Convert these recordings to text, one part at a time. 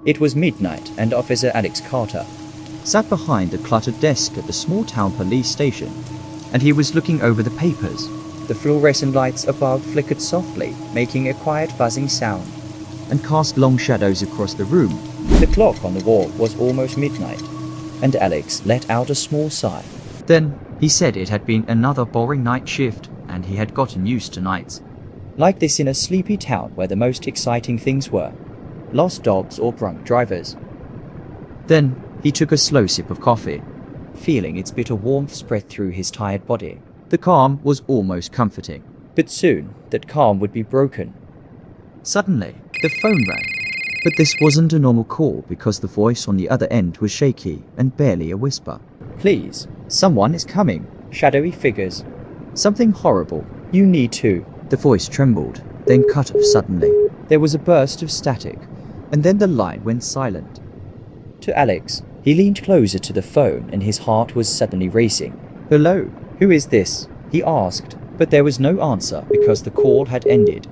It was midnight, and Officer Alex Carter sat behind a cluttered desk at the small-town police station, and he was looking over the papers. The fluorescent lights above flickered softly, making a quiet buzzing sound, and cast long shadows across the room. The clock on the wall was almost midnight, and Alex let out a small sigh. Then he said it had been another boring night shift, and he had gotten used to nights like this in a sleepy town where the most exciting things were lost dogs or drunk drivers. Then he took a slow sip of coffee, feeling its bitter warmth spread through his tired body. The calm was almost comforting, but soon that calm would be broken. Suddenly, the phone rang, but this wasn't a normal call because the voice on the other end was shaky and barely a whisper. "Please, someone is coming. Shadowy figures. Something horrible. You need to." The voice trembled, then cut off suddenly. There was a burst of static, and then the line went silent. To Alex, he leaned closer to the phone and his heart was suddenly racing. "Hello, who is this?" he asked, but there was no answer because the call had ended.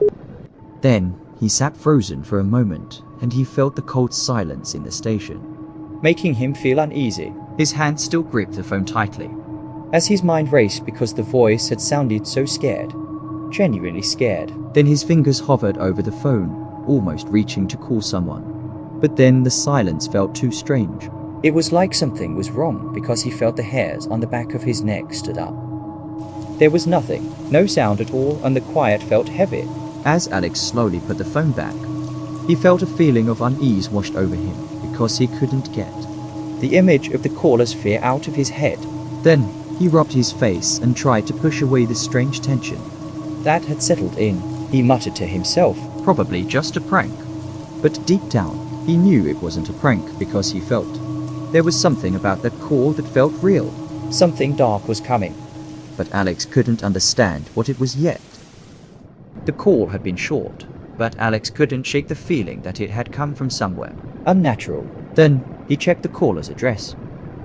Then he sat frozen for a moment, and he felt the cold silence in the station, making him feel uneasy. His hand still gripped the phone tightly, as his mind raced because the voice had sounded so scared, genuinely scared. Then his fingers hovered over the phone, almost reaching to call someone. But then the silence felt too strange. It was like something was wrong because he felt the hairs on the back of his neck stood up. There was nothing, no sound at all, and the quiet felt heavy. As Alex slowly put the phone back, he felt a feeling of unease washed over him because he couldn't get the image of the caller's fear out of his head. Then he rubbed his face and tried to push away the strange tension that had settled in. He muttered to himself, probably just a prank. But deep down, he knew it wasn't a prank because he felt there was something about that call that felt real. Something dark was coming, but Alex couldn't understand what it was yet. The call had been short, but Alex couldn't shake the feeling that it had come from somewhere unnatural. Then he checked the caller's address,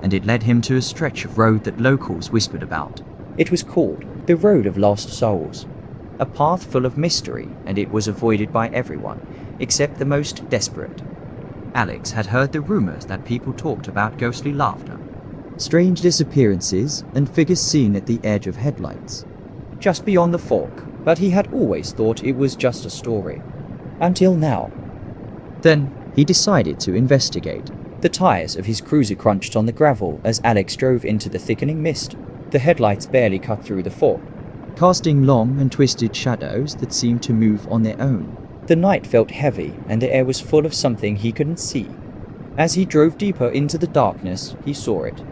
and it led him to a stretch of road that locals whispered about. It was called the Road of Lost Souls, a path full of mystery, and it was avoided by everyone except the most desperate. Alex had heard the rumors that people talked about ghostly laughter, strange disappearances, and figures seen at the edge of headlights just beyond the fork, but he had always thought it was just a story. Until now. Then he decided to investigate. The tires of his cruiser crunched on the gravel as Alex drove into the thickening mist. The headlights barely cut through the fog, casting long and twisted shadows that seemed to move on their own. The night felt heavy, and the air was full of something he couldn't see. As he drove deeper into the darkness, he saw it.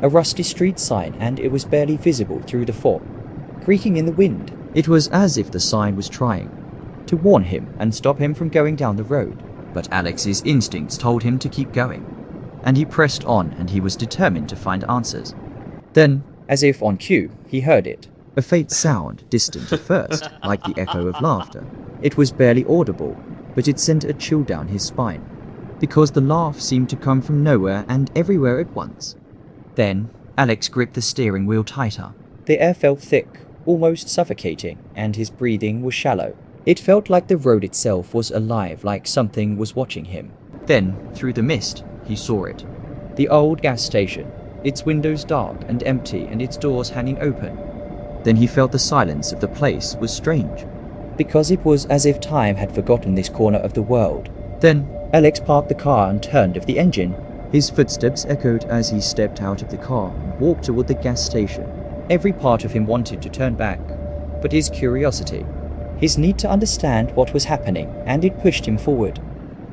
A rusty street sign, and it was barely visible through the fog, creaking in the wind. It was as if the sign was trying to warn him and stop him from going down the road. But Alex's instincts told him to keep going, and he pressed on, and he was determined to find answers. Then, as if on cue, he heard it. A faint sound, distant at first, like the echo of laughter. It was barely audible, but it sent a chill down his spine, because the laugh seemed to come from nowhere and everywhere at once. Then, Alex gripped the steering wheel tighter. The air felt thick, almost suffocating, and his breathing was shallow. It felt like the road itself was alive, like something was watching him. Then, through the mist, he saw it. The old gas station, its windows dark and empty and its doors hanging open. Then he felt the silence of the place was strange, because it was as if time had forgotten this corner of the world. Then Alex parked the car and turned off the engine. His footsteps echoed as he stepped out of the car and walked toward the gas station. Every part of him wanted to turn back, but his curiosity, his need to understand what was happening, and it pushed him forward.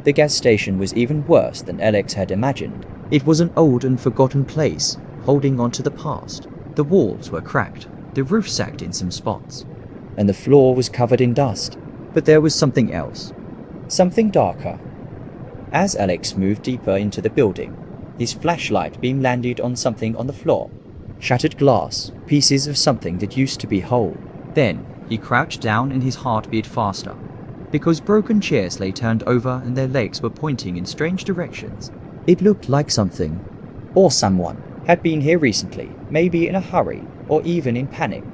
The gas station was even worse than Alex had imagined. It was an old and forgotten place, holding on to the past. The walls were cracked, the roof sagged in some spots, and the floor was covered in dust. But there was something else, something darker. As Alex moved deeper into the building, his flashlight beam landed on something on the floor. Shattered glass, pieces of something that used to be whole. Then he crouched down and his heart beat faster, because broken chairs lay turned over and their legs were pointing in strange directions. It looked like something, or someone, had been here recently, maybe in a hurry, or even in panic.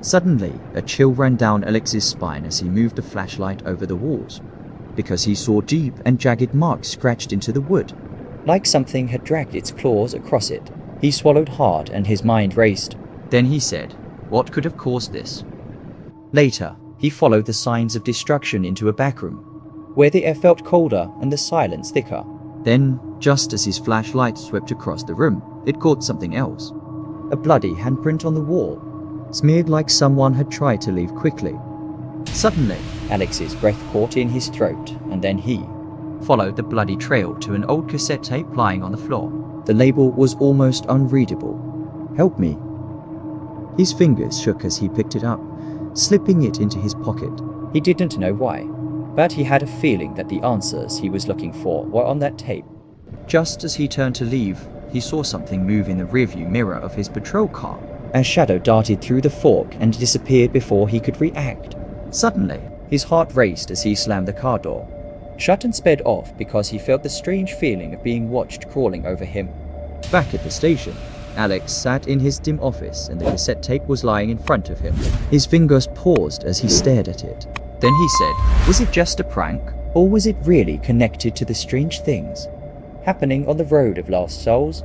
Suddenly, a chill ran down Alex's spine as he moved the flashlight over the walls. because he saw deep and jagged marks scratched into the wood. Like something had dragged its claws across it. He swallowed hard and his mind raced. Then he said, what could have caused this? Later, he followed the signs of destruction into a back room, where the air felt colder and the silence thicker. Then, just as his flashlight swept across the room, it caught something else. A bloody handprint on the wall, smeared like someone had tried to leave quickly. Suddenly, Alex's breath caught in his throat, and then he followed the bloody trail to an old cassette tape lying on the floor. The label was almost unreadable. Help me. His fingers shook as he picked it up, slipping it into his pocket. He didn't know why, but he had a feeling that the answers he was looking for were on that tape. Just as he turned to leave, he saw something move in the rearview mirror of his patrol car. A shadow darted through the fork and disappeared before he could react. Suddenly, his heart raced as he slammed the car door shut and sped off because he felt the strange feeling of being watched crawling over him. Back at the station, Alex sat in his dim office and the cassette tape was lying in front of him. His fingers paused as he stared at it. Then he said, was it just a prank? Or was it really connected to the strange things happening on the road of lost souls?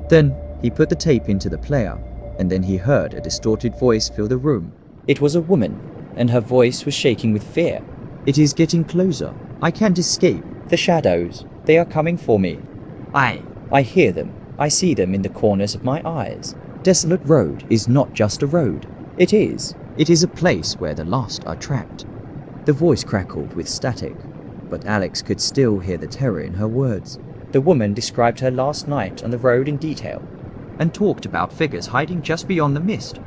Then he put the tape into the player, and then he heard a distorted voice fill the room. It was a woman, and her voice was shaking with fear. It is getting closer. I can't escape. The shadows, they are coming for me. I hear them. I see them in the corners of my eyes. Desolate Road is not just a road. It is. It is a place where the lost are trapped. The voice crackled with static, but Alex could still hear the terror in her words. The woman described her last night on the road in detail, and talked about figures hiding just beyond the mist,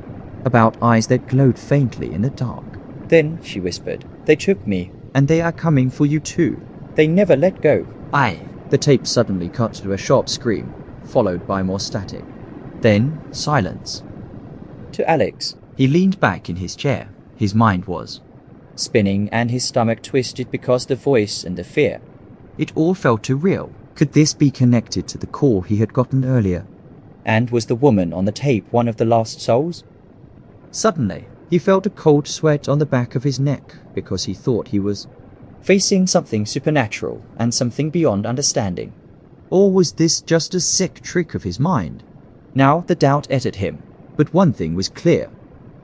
about eyes that glowed faintly in the dark. Then, she whispered, they took me. And they are coming for you too. They never let go. The tape suddenly cut to a sharp scream, followed by more static. Then, silence. To Alex, he leaned back in his chair. His mind was spinning and his stomach twisted because the voice and the fear. It all felt too real. Could this be connected to the call he had gotten earlier? And was the woman on the tape one of the lost souls? Suddenly, he felt a cold sweat on the back of his neck because he thought he was facing something supernatural and something beyond understanding. Or was this just a sick trick of his mind? Now the doubt ate at him. But one thing was clear.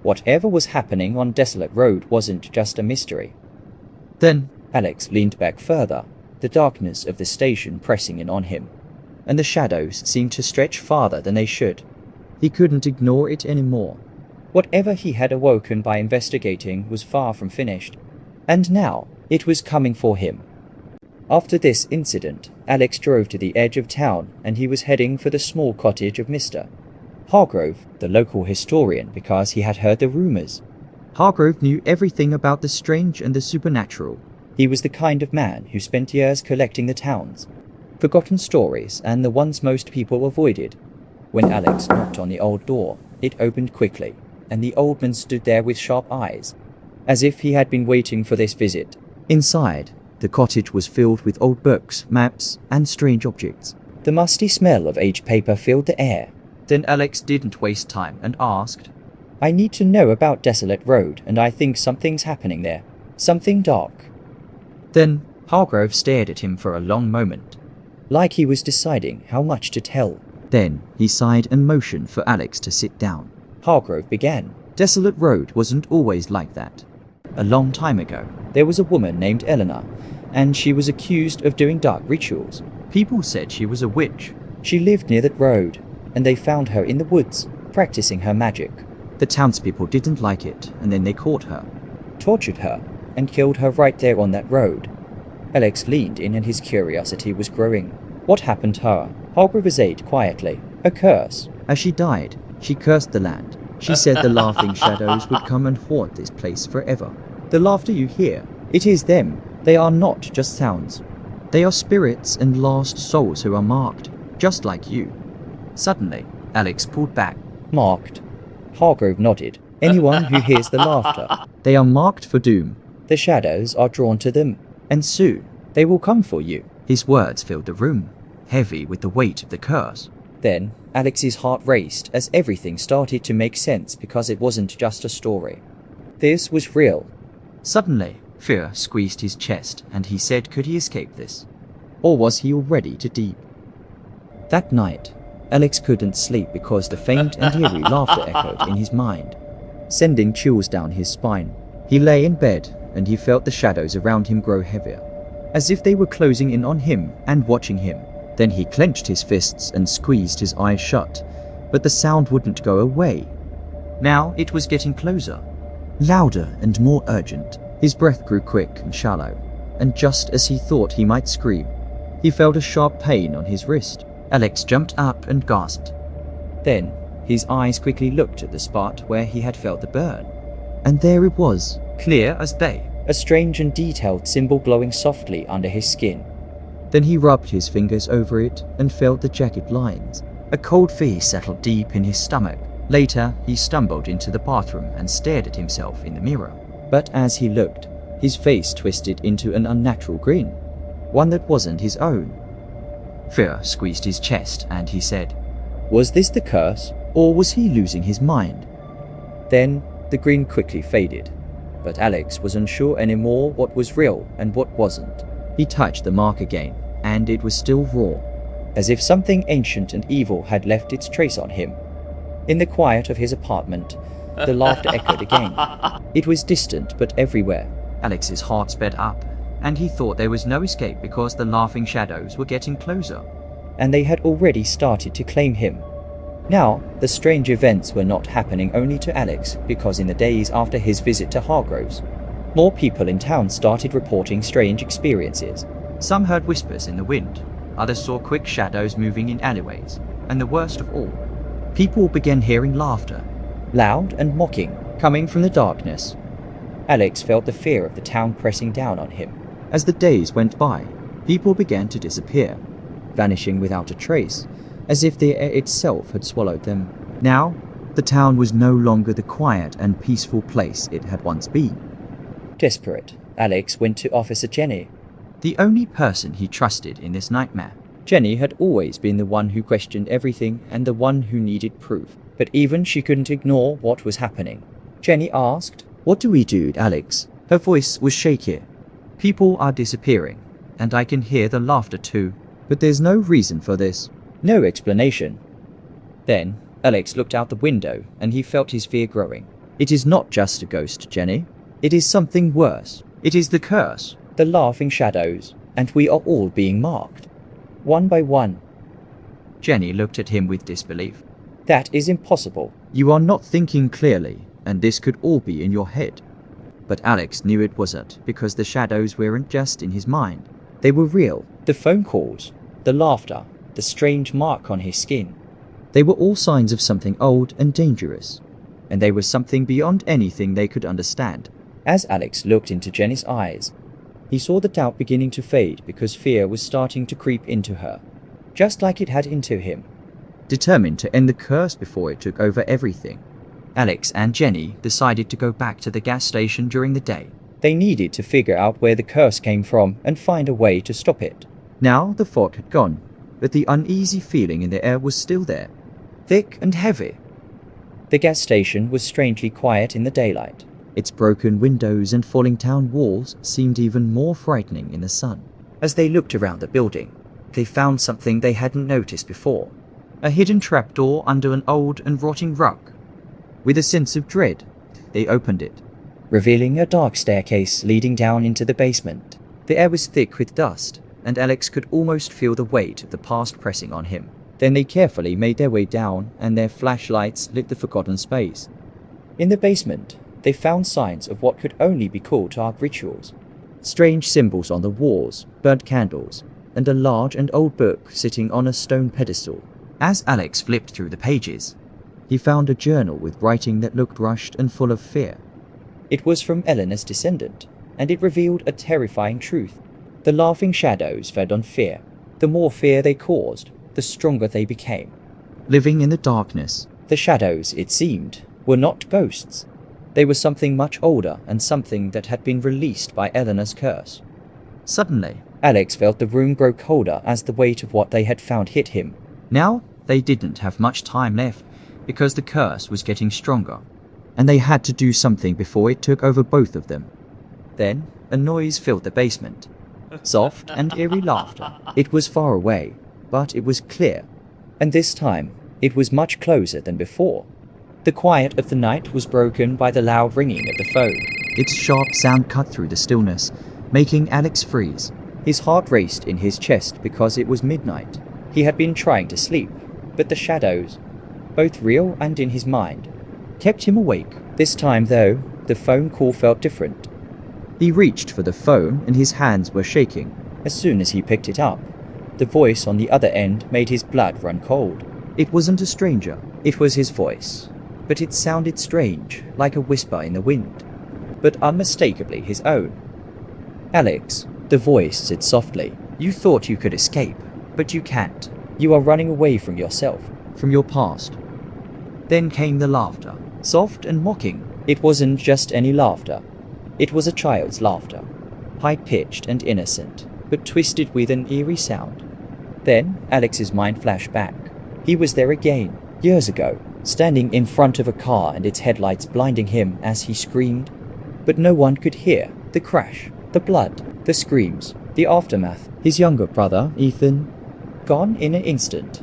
Whatever was happening on Desolate Road wasn't just a mystery. Then, Alex leaned back further, the darkness of the station pressing in on him, and the shadows seemed to stretch farther than they should. He couldn't ignore it anymore. Whatever he had awoken by investigating was far from finished, and now it was coming for him. After this incident, Alex drove to the edge of town and he was heading for the small cottage of Mr. Hargrove, the local historian, because he had heard the rumors. Hargrove knew everything about the strange and the supernatural. He was the kind of man who spent years collecting the town's forgotten stories and the ones most people avoided. When Alex knocked on the old door, it opened quickly, and the old man stood there with sharp eyes, as if he had been waiting for this visit. Inside, the cottage was filled with old books, maps, and strange objects. The musty smell of aged paper filled the air. Then Alex didn't waste time and asked, I need to know about Desolate Road, and I think something's happening there. Something dark. Then Hargrove stared at him for a long moment, like he was deciding how much to tell. Then he sighed and motioned for Alex to sit down. Hargrove began. Desolate Road wasn't always like that. A long time ago, there was a woman named Eleanor, and she was accused of doing dark rituals. People said she was a witch. She lived near that road, and they found her in the woods, practicing her magic. The townspeople didn't like it, and then they caught her, tortured her, and killed her right there on that road. Alex leaned in and his curiosity was growing. What happened to her? Hargrove said quietly. A curse. As she died, she cursed the land. She said the laughing shadows would come and haunt this place forever. The laughter you hear, it is them. They are not just sounds. They are spirits and lost souls who are marked, just like you. Suddenly, Alex pulled back. Marked? Hargrove nodded. Anyone who hears the laughter. They are marked for doom. The shadows are drawn to them, and soon they will come for you. His words filled the room, heavy with the weight of the curse. Then Alex's heart raced as everything started to make sense because it wasn't just a story. This was real. Suddenly, Fear squeezed his chest, and he said, could he escape this? Or was he already too deep? That night, Alex couldn't sleep because the faint and eerie laughter echoed in his mind, sending chills down his spine. He lay in bed, and he felt the shadows around him grow heavier, as if they were closing in on him and watching him. Then he clenched his fists and squeezed his eyes shut, but the sound wouldn't go away. Now it was getting closer, louder and more urgent. His breath grew quick and shallow, and just as he thought he might scream, he felt a sharp pain on his wrist. Alex jumped up and gasped. Then his eyes quickly looked at the spot where he had felt the burn, and there it was, clear as day, a strange and detailed symbol glowing softly under his skin. Then he rubbed his fingers over it and felt the jagged lines. A cold fear settled deep in his stomach. Later, he stumbled into the bathroom and stared at himself in the mirror. But as he looked, his face twisted into an unnatural grin, one that wasn't his own. Fear squeezed his chest, and he said, was this the curse, or was he losing his mind? Then the grin quickly faded, but Alex was unsure anymore what was real and what wasn't. He touched the mark again, and it was still raw, as if something ancient and evil had left its trace on him. In the quiet of his apartment, the laughter echoed again. It was distant but everywhere. Alex's heart sped up, and he thought there was no escape because the laughing shadows were getting closer, and they had already started to claim him. Now, the strange events were not happening only to Alex, because in the days after his visit to Hargroves, more people in town started reporting strange experiences. Some heard whispers in the wind, others saw quick shadows moving in alleyways, and the worst of all, people began hearing laughter, loud and mocking, coming from the darkness. Alex felt the fear of the town pressing down on him. As the days went by, people began to disappear, vanishing without a trace, as if the air itself had swallowed them. Now, the town was no longer the quiet and peaceful place it had once been. Desperate, Alex went to Officer Jenny, the only person he trusted in this nightmare. Jenny had always been the one who questioned everything and the one who needed proof, but even she couldn't ignore what was happening. Jenny asked, what do we do, Alex? Her voice was shaky. People are disappearing, and I can hear the laughter too, but there's no reason for this. No explanation. Then, Alex looked out the window, and he felt his fear growing. It is not just a ghost, Jenny. It is something worse. It is the curse, the laughing shadows, and we are all being marked, one by one. Jenny looked at him with disbelief. That is impossible. You are not thinking clearly, and this could all be in your head. But Alex knew it wasn't, because the shadows weren't just in his mind. They were real. The phone calls, the laughter, the strange mark on his skin. They were all signs of something old and dangerous, and they were something beyond anything they could understand. As Alex looked into Jenny's eyes, he saw the doubt beginning to fade because fear was starting to creep into her, just like it had into him. Determined to end the curse before it took over everything, Alex and Jenny decided to go back to the gas station during the day. They needed to figure out where the curse came from and find a way to stop it. Now the fog had gone, but the uneasy feeling in the air was still there, thick and heavy. The gas station was strangely quiet in the daylight. Its broken windows and falling town walls seemed even more frightening in the sun. As they looked around the building, they found something they hadn't noticed before. A hidden trapdoor under an old and rotting rug. With a sense of dread, they opened it, revealing a dark staircase leading down into the basement. The air was thick with dust, and Alex could almost feel the weight of the past pressing on him. Then they carefully made their way down, and their flashlights lit the forgotten space. In the basement, they found signs of what could only be called dark rituals. Strange symbols on the walls, burnt candles, and a large and old book sitting on a stone pedestal. As Alex flipped through the pages, he found a journal with writing that looked rushed and full of fear. It was from Eleanor's descendant, and it revealed a terrifying truth. The laughing shadows fed on fear. The more fear they caused, the stronger they became. Living in the darkness, the shadows, it seemed, were not ghosts. They were something much older and something that had been released by Eleanor's curse. Suddenly, Alex felt the room grow colder as the weight of what they had found hit him. Now, they didn't have much time left, because the curse was getting stronger, and they had to do something before it took over both of them. Then, a noise filled the basement. Soft and eerie laughter. It was far away, but it was clear. And this time, it was much closer than before. The quiet of the night was broken by the loud ringing of the phone. Its sharp sound cut through the stillness, making Alex freeze. His heart raced in his chest because it was midnight. He had been trying to sleep, but the shadows, both real and in his mind, kept him awake. This time, though, the phone call felt different. He reached for the phone and his hands were shaking. As soon as he picked it up, the voice on the other end made his blood run cold. It wasn't a stranger, it was his voice. But it sounded strange, like a whisper in the wind, but unmistakably his own. "Alex," the voice said softly, "you thought you could escape, but you can't. You are running away from yourself, from your past." Then came the laughter, soft and mocking. It wasn't just any laughter. It was a child's laughter, high-pitched and innocent, but twisted with an eerie sound. Then Alex's mind flashed back. He was there again, years ago, standing in front of a car and its headlights blinding him as he screamed. But no one could hear the crash, the blood, the screams, the aftermath. His younger brother, Ethan, gone in an instant.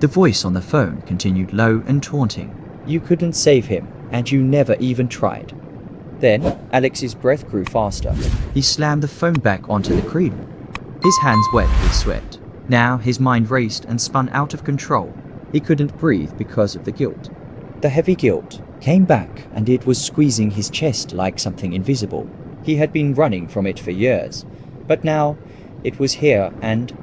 The voice on the phone continued low and taunting. "You couldn't save him, and you never even tried." Then Alex's breath grew faster. He slammed the phone back onto the cradle, his hands wet with sweat. Now his mind raced and spun out of control. He couldn't breathe because of the guilt. The heavy guilt came back, and it was squeezing his chest like something invisible. He had been running from it for years, but now it was here, and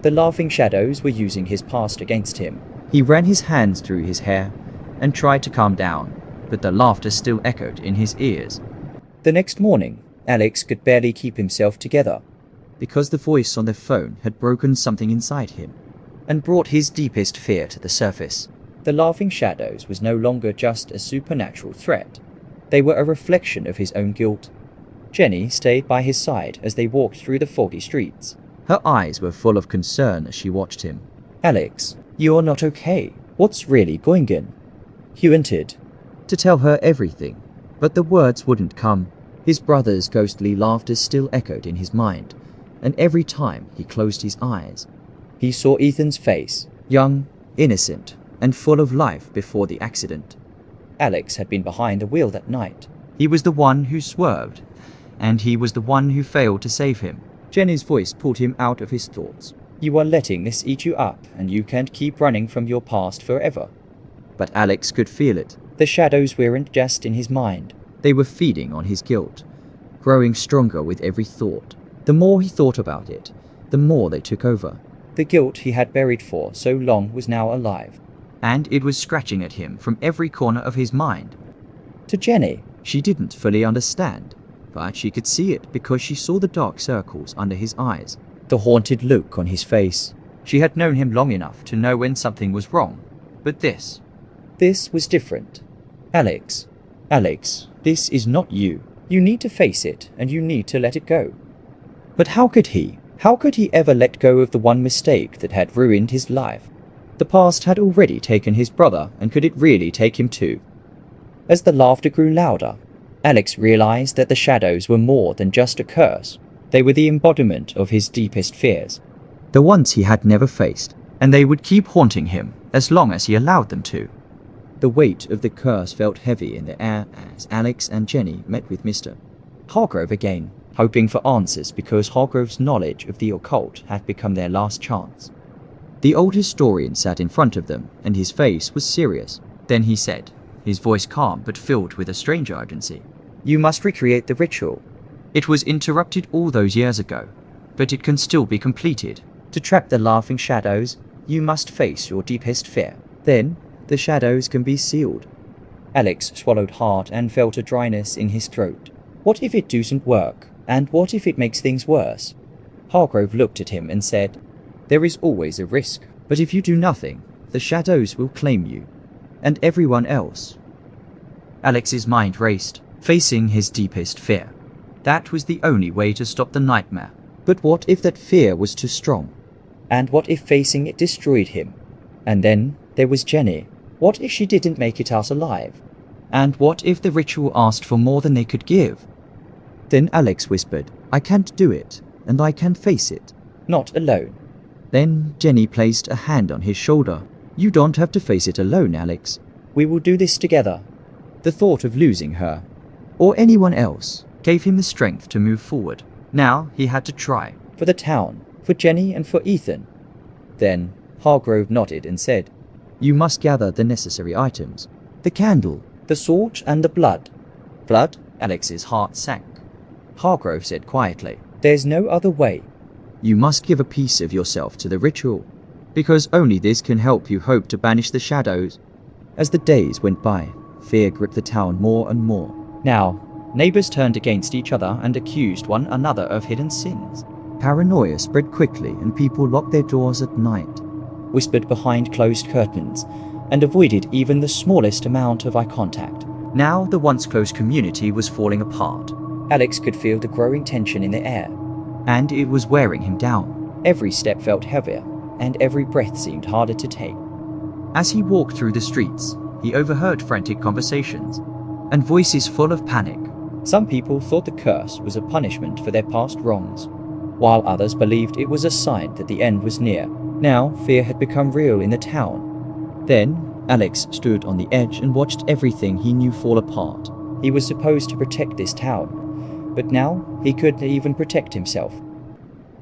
the laughing shadows were using his past against him. He ran his hands through his hair and tried to calm down, but the laughter still echoed in his ears. The next morning, Alex could barely keep himself together, because the voice on the phone had broken something inside him and brought his deepest fear to the surface. The laughing shadows was no longer just a supernatural threat. They were a reflection of his own guilt. Jenny stayed by his side as they walked through the foggy streets. Her eyes were full of concern as she watched him. "Alex, you're not okay. What's really going on?" He entered to tell her everything, but the words wouldn't come. His brother's ghostly laughter still echoed in his mind, and every time he closed his eyes, he saw Ethan's face, young, innocent, and full of life before the accident. Alex had been behind the wheel that night. He was the one who swerved, and he was the one who failed to save him. Jenny's voice pulled him out of his thoughts. "You are letting this eat you up, and you can't keep running from your past forever." But Alex could feel it. The shadows weren't just in his mind. They were feeding on his guilt, growing stronger with every thought. The more he thought about it, the more they took over. The guilt he had buried for so long was now alive, and it was scratching at him from every corner of his mind. To Jenny, she didn't fully understand, but she could see it because she saw the dark circles under his eyes, the haunted look on his face. She had known him long enough to know when something was wrong, but this was different. Alex, this is not you. You need to face it, and you need to let it go." But how could he? How could he ever let go of the one mistake that had ruined his life? The past had already taken his brother, and could it really take him too? As the laughter grew louder, Alex realized that the shadows were more than just a curse. They were the embodiment of his deepest fears, the ones he had never faced, and they would keep haunting him as long as he allowed them to. The weight of the curse felt heavy in the air as Alex and Jenny met with Mr. Hargrove again, hoping for answers because Hargrove's knowledge of the occult had become their last chance. The old historian sat in front of them, and his face was serious. Then he said, his voice calm but filled with a strange urgency, "You must recreate the ritual. It was interrupted all those years ago, but it can still be completed. To trap the laughing shadows, you must face your deepest fear. Then the shadows can be sealed." Alex swallowed hard and felt a dryness in his throat. What if it doesn't work? And what if it makes things worse? Hargrove looked at him and said, "There is always a risk, but if you do nothing, the shadows will claim you, and everyone else." Alex's mind raced, facing his deepest fear. That was the only way to stop the nightmare. But what if that fear was too strong? And what if facing it destroyed him? And then there was Jenny. What if she didn't make it out alive? And what if the ritual asked for more than they could give? Then Alex whispered, I can't do it, and I can't face it. Not alone. Then Jenny placed a hand on his shoulder. You don't have to face it alone, Alex. We will do this together. The thought of losing her, or anyone else, gave him the strength to move forward. Now he had to try. For the town, for Jenny and for Ethan. Then Hargrove nodded and said, You must gather the necessary items. The candle, the sword and the blood. Blood? Alex's heart sank. Hargrove said quietly, There's no other way. You must give a piece of yourself to the ritual, because only this can help you hope to banish the shadows. As the days went by, fear gripped the town more and more. Now, neighbors turned against each other and accused one another of hidden sins. Paranoia spread quickly and people locked their doors at night, whispered behind closed curtains, and avoided even the smallest amount of eye contact. Now the once close community was falling apart. Alex could feel the growing tension in the air, and it was wearing him down. Every step felt heavier, and every breath seemed harder to take. As he walked through the streets, he overheard frantic conversations and voices full of panic. Some people thought the curse was a punishment for their past wrongs, while others believed it was a sign that the end was near. Now fear had become real in the town. Then Alex stood on the edge and watched everything he knew fall apart. He was supposed to protect this town, but now he couldn't even protect himself.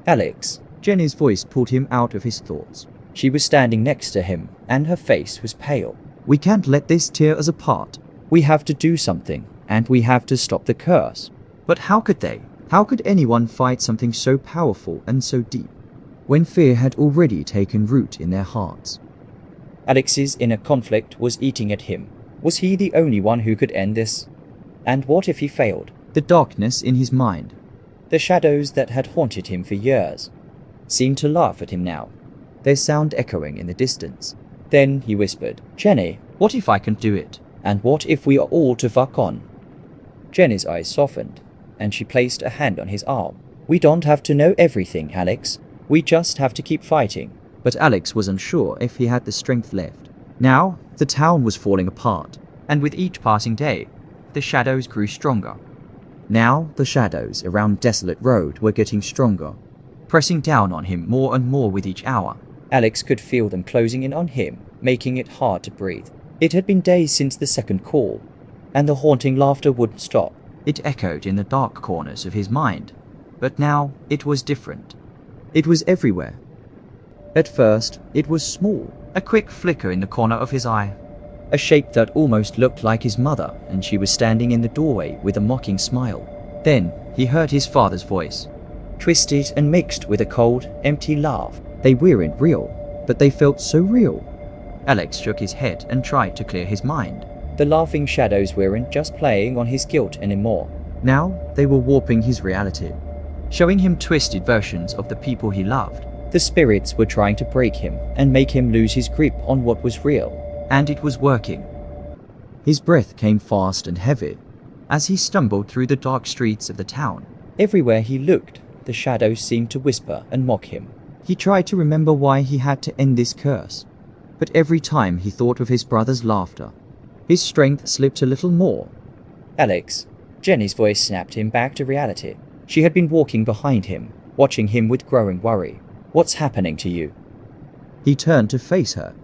Alex. Jenny's voice pulled him out of his thoughts. She was standing next to him, and her face was pale. We can't let this tear us apart. We have to do something, and we have to stop the curse. But how could they? How could anyone fight something so powerful and so deep, when fear had already taken root in their hearts? Alex's inner conflict was eating at him. Was he the only one who could end this? And what if he failed? The darkness in his mind, the shadows that had haunted him for years, seemed to laugh at him now, their sound echoing in the distance. Then he whispered, Jenny, what if I can do it? And what if we are all to fuck on? Jenny's eyes softened, and she placed a hand on his arm. We don't have to know everything, Alex. We just have to keep fighting. But Alex was unsure if he had the strength left. Now, the town was falling apart, and with each passing day, the shadows grew stronger. Now, the shadows around Desolate Road were getting stronger, pressing down on him more and more with each hour. Alex could feel them closing in on him, making it hard to breathe. It had been days since the second call, and the haunting laughter wouldn't stop. It echoed in the dark corners of his mind, but now it was different. It was everywhere. At first, it was small, a quick flicker in the corner of his eye. A shape that almost looked like his mother, and she was standing in the doorway with a mocking smile. Then, he heard his father's voice, twisted and mixed with a cold, empty laugh. They weren't real, but they felt so real. Alex shook his head and tried to clear his mind. The laughing shadows weren't just playing on his guilt anymore. Now, they were warping his reality, showing him twisted versions of the people he loved. The spirits were trying to break him and make him lose his grip on what was real. And it was working. His breath came fast and heavy as he stumbled through the dark streets of the town. Everywhere he looked, the shadows seemed to whisper and mock him. He tried to remember why he had to end this curse, but every time he thought of his brother's laughter, his strength slipped a little more. Alex. Jenny's voice snapped him back to reality. She had been walking behind him, watching him with growing worry. What's happening to you? He turned to face her.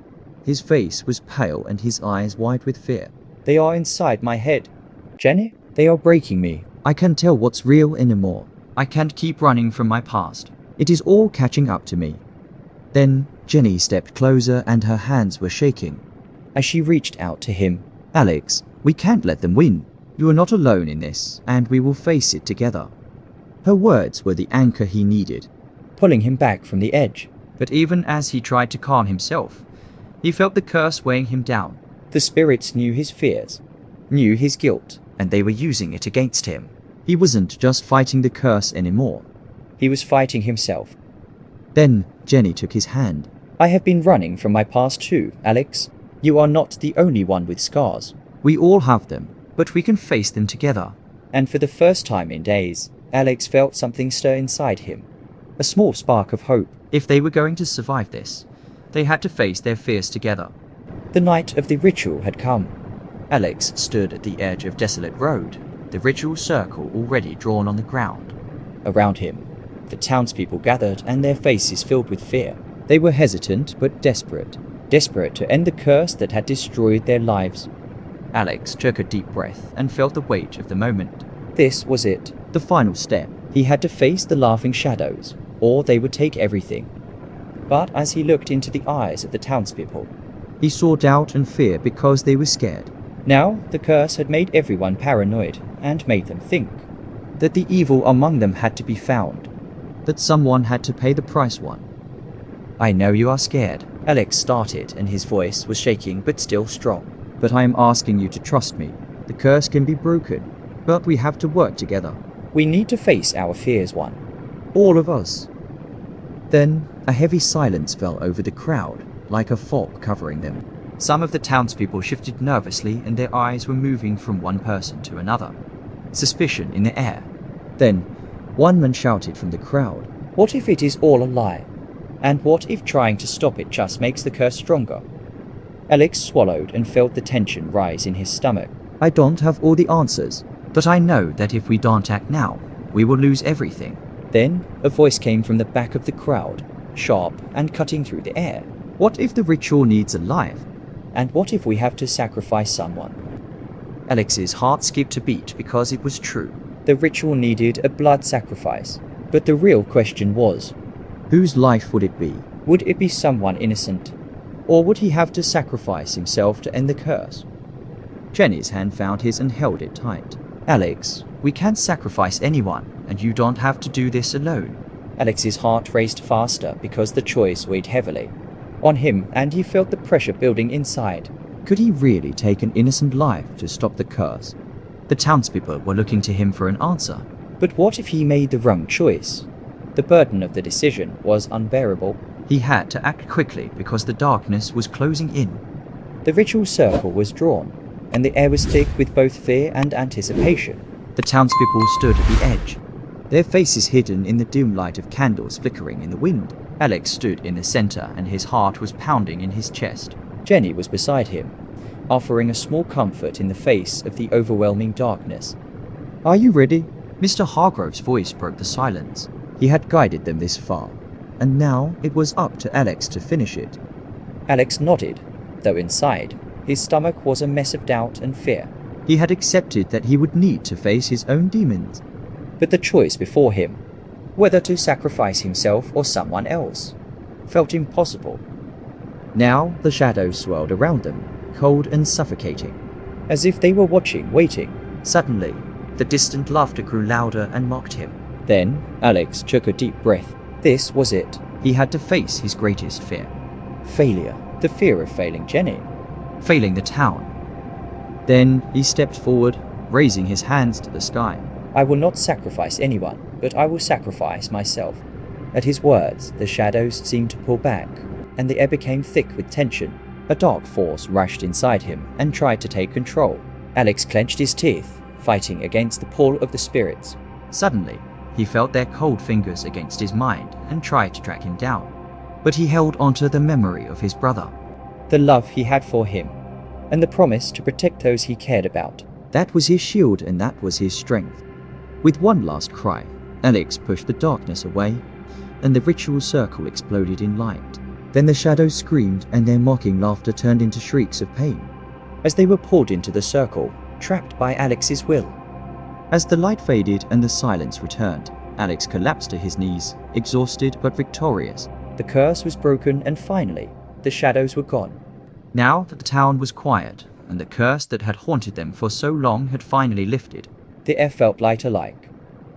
His face was pale and his eyes wide with fear. They are inside my head. Jenny, they are breaking me. I can't tell what's real anymore. I can't keep running from my past. It is all catching up to me. Then Jenny stepped closer and her hands were shaking. As she reached out to him, Alex, we can't let them win. You are not alone in this, and we will face it together. Her words were the anchor he needed, pulling him back from the edge. But even as he tried to calm himself, he felt the curse weighing him down. The spirits knew his fears, knew his guilt, and they were using it against him. He wasn't just fighting the curse anymore. He was fighting himself. Then Jenny took his hand. I have been running from my past too, Alex. You are not the only one with scars. We all have them, but we can face them together. And for the first time in days, Alex felt something stir inside him. A small spark of hope. If they were going to survive this, they had to face their fears together. The night of the ritual had come. Alex stood at the edge of Desolate Road, the ritual circle already drawn on the ground. Around him, the townspeople gathered and their faces filled with fear. They were hesitant but desperate to end the curse that had destroyed their lives. Alex took a deep breath and felt the weight of the moment. This was it, the final step. He had to face the laughing shadows, or they would take everything. But as he looked into the eyes of the townspeople, he saw doubt and fear because they were scared. Now the curse had made everyone paranoid and made them think that the evil among them had to be found, that someone had to pay the price. I know you are scared, Alex started, and his voice was shaking but still strong. But I am asking you to trust me. The curse can be broken, but we have to work together. We need to face our fears, all of us. Then a heavy silence fell over the crowd, like a fog covering them. Some of the townspeople shifted nervously and their eyes were moving from one person to another. Suspicion in the air. Then one man shouted from the crowd, "What if it is all a lie? And what if trying to stop it just makes the curse stronger?" Alex swallowed and felt the tension rise in his stomach. I don't have all the answers, but I know that if we don't act now, we will lose everything. Then a voice came from the back of the crowd, sharp and cutting through the air. What if the ritual needs a life? And what if we have to sacrifice someone? Alex's heart skipped a beat because it was true. The ritual needed a blood sacrifice. But the real question was, whose life would it be? Would it be someone innocent? Or would he have to sacrifice himself to end the curse? Jenny's hand found his and held it tight. Alex, we can't sacrifice anyone, and you don't have to do this alone. Alex's heart raced faster because the choice weighed heavily on him, and he felt the pressure building inside. Could he really take an innocent life to stop the curse? The townspeople were looking to him for an answer. But what if he made the wrong choice? The burden of the decision was unbearable. He had to act quickly because the darkness was closing in. The ritual circle was drawn, and the air was thick with both fear and anticipation. The townspeople stood at the edge, their faces hidden in the dim light of candles flickering in the wind. Alex stood in the center and his heart was pounding in his chest. Jenny was beside him, offering a small comfort in the face of the overwhelming darkness. Are you ready? Mr. Hargrove's voice broke the silence. He had guided them this far, and now it was up to Alex to finish it. Alex nodded, though inside, his stomach was a mess of doubt and fear. He had accepted that he would need to face his own demons. But the choice before him, whether to sacrifice himself or someone else, felt impossible. Now the shadows swirled around them, cold and suffocating, as if they were watching, waiting. Suddenly, the distant laughter grew louder and mocked him. Then Alex took a deep breath. This was it. He had to face his greatest fear. Failure. The fear of failing Jenny. Failing the town. Then he stepped forward, raising his hands to the sky. I will not sacrifice anyone, but I will sacrifice myself. At his words, the shadows seemed to pull back, and the air became thick with tension. A dark force rushed inside him and tried to take control. Alex clenched his teeth, fighting against the pull of the spirits. Suddenly, he felt their cold fingers against his mind and tried to track him down. But he held onto the memory of his brother. The love he had for him, and the promise to protect those he cared about. That was his shield and that was his strength. With one last cry, Alex pushed the darkness away, and the ritual circle exploded in light. Then the shadows screamed and their mocking laughter turned into shrieks of pain. As they were pulled into the circle, trapped by Alex's will. As the light faded and the silence returned, Alex collapsed to his knees, exhausted but victorious. The curse was broken and finally, the shadows were gone. Now that the town was quiet, and the curse that had haunted them for so long had finally lifted, the air felt lighter like.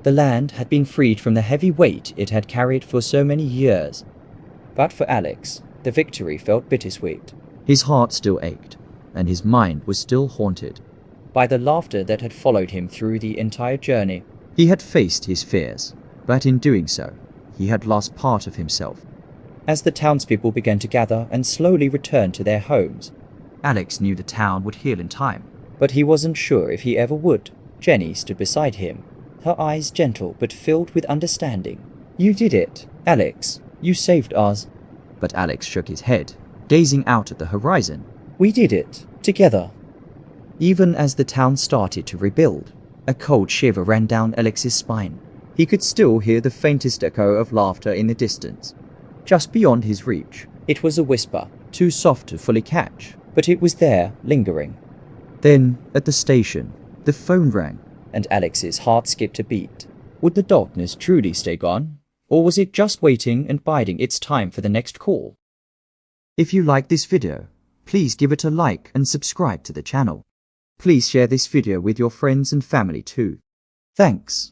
The land had been freed from the heavy weight it had carried for so many years. But for Alex, the victory felt bittersweet. His heart still ached, and his mind was still haunted by the laughter that had followed him through the entire journey. He had faced his fears, but in doing so, he had lost part of himself. As the townspeople began to gather and slowly return to their homes, Alex knew the town would heal in time. But he wasn't sure if he ever would. Jenny stood beside him, her eyes gentle but filled with understanding. You did it, Alex. You saved us. But Alex shook his head, gazing out at the horizon. We did it, together. Even as the town started to rebuild, A cold shiver ran down Alex's spine. He could still hear the faintest echo of laughter in the distance, just beyond his reach. It was a whisper, Too soft to fully catch. but it was there, lingering, Then, at the station, the phone rang. and Alex's heart skipped a beat. Would the darkness truly stay gone? Or was it just waiting and biding its time for the next call? If you like this video, please give it a like and subscribe to the channel. Please share this video with your friends and family too. Thanks.